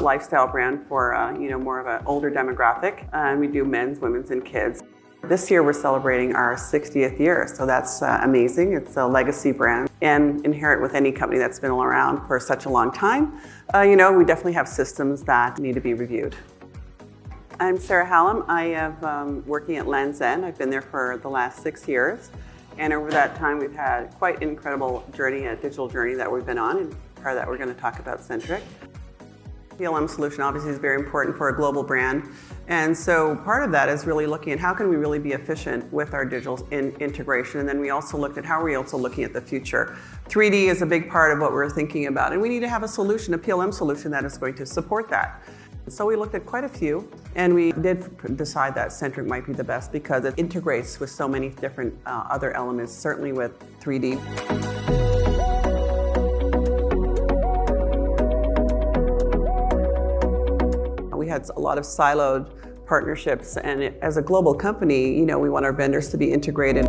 lifestyle brand for more of an older demographic, and we do men's, women's, and kids. This year we're celebrating our 60th year, so that's amazing. It's a legacy brand, and inherent with any company that's been around for such a long time. We definitely have systems that need to be reviewed. I'm Sarah Hallam. I am working at Land's End. I've been there for the last 6 years. And over that time, we've had quite an incredible journey, a digital journey that we've been on. And part of that, we're going to talk about Centric. PLM solution obviously is very important for a global brand. And so part of that is really looking at how can we really be efficient with our digital integration. And then we also looked at how are we also looking at the future. 3D is a big part of what we're thinking about. And we need to have a solution, a PLM solution that is going to support that. So we looked at quite a few, and we did decide that Centric might be the best because it integrates with so many different other elements, certainly with 3D. We had a lot of siloed partnerships, and as a global company, we want our vendors to be integrated.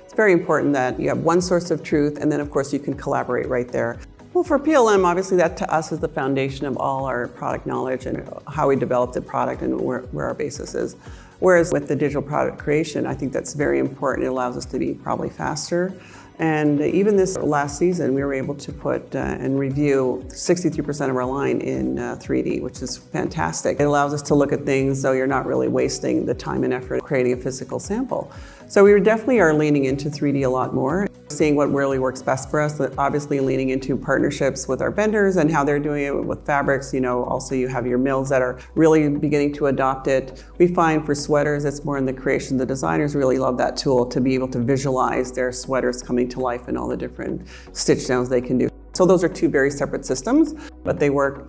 It's very important that you have one source of truth, and then of course you can collaborate right there. Well, for PLM, obviously that to us is the foundation of all our product knowledge and how we develop the product and where our basis is. Whereas with the digital product creation, I think that's very important. It allows us to be probably faster. And even this last season, we were able to put and review 63% of our line in 3D, which is fantastic. It allows us to look at things so you're not really wasting the time and effort creating a physical sample. So we definitely are leaning into 3D a lot more, seeing what really works best for us, obviously leaning into partnerships with our vendors and how they're doing it with fabrics. Also you have your mills that are really beginning to adopt it. We find for sweaters, it's more in the creation. The designers really love that tool to be able to visualize their sweaters coming to life and all the different stitch downs they can do. So those are two very separate systems, but they work,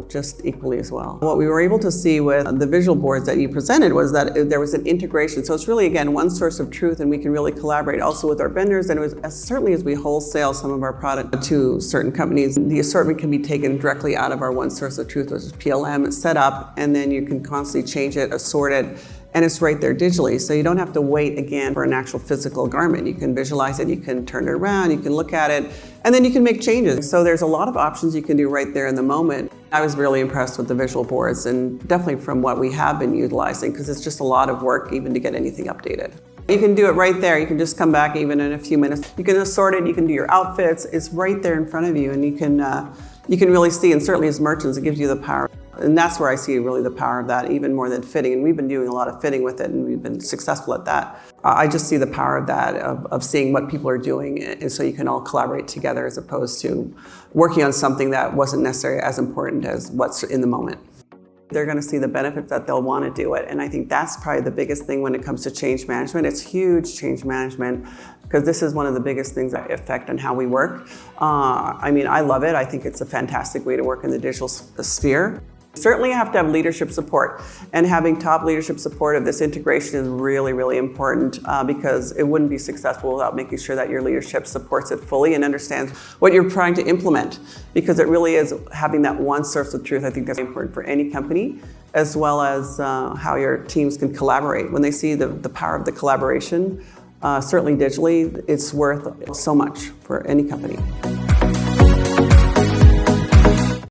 just equally as well. What we were able to see with the visual boards that you presented was that there was an integration. So it's really, again, one source of truth, and we can really collaborate also with our vendors. And it was certainly as we wholesale some of our product to certain companies, the assortment can be taken directly out of our one source of truth, which is PLM, set up, and then you can constantly change it, assort it, and it's right there digitally. So you don't have to wait again for an actual physical garment. You can visualize it, you can turn it around, you can look at it, and then you can make changes. So there's a lot of options you can do right there in the moment. I was really impressed with the visual boards, and definitely from what we have been utilizing, because it's just a lot of work even to get anything updated. You can do it right there. You can just come back even in a few minutes. You can assort it, you can do your outfits. It's right there in front of you, and you can really see, and certainly as merchants, it gives you the power. And that's where I see really the power of that, even more than fitting. And we've been doing a lot of fitting with it, and we've been successful at that. I just see the power of that, of seeing what people are doing, and so you can all collaborate together as opposed to working on something that wasn't necessarily as important as what's in the moment. They're going to see the benefits that they'll want to do it. And I think that's probably the biggest thing when it comes to change management. It's huge change management, because this is one of the biggest things that affect on how we work. I love it. I think it's a fantastic way to work in the digital sphere. Certainly you have to have leadership support, and having top leadership support of this integration is really, really important because it wouldn't be successful without making sure that your leadership supports it fully and understands what you're trying to implement, because it really is having that one source of truth. I think that's important for any company, as well as how your teams can collaborate. When they see the power of the collaboration, certainly digitally, it's worth so much for any company.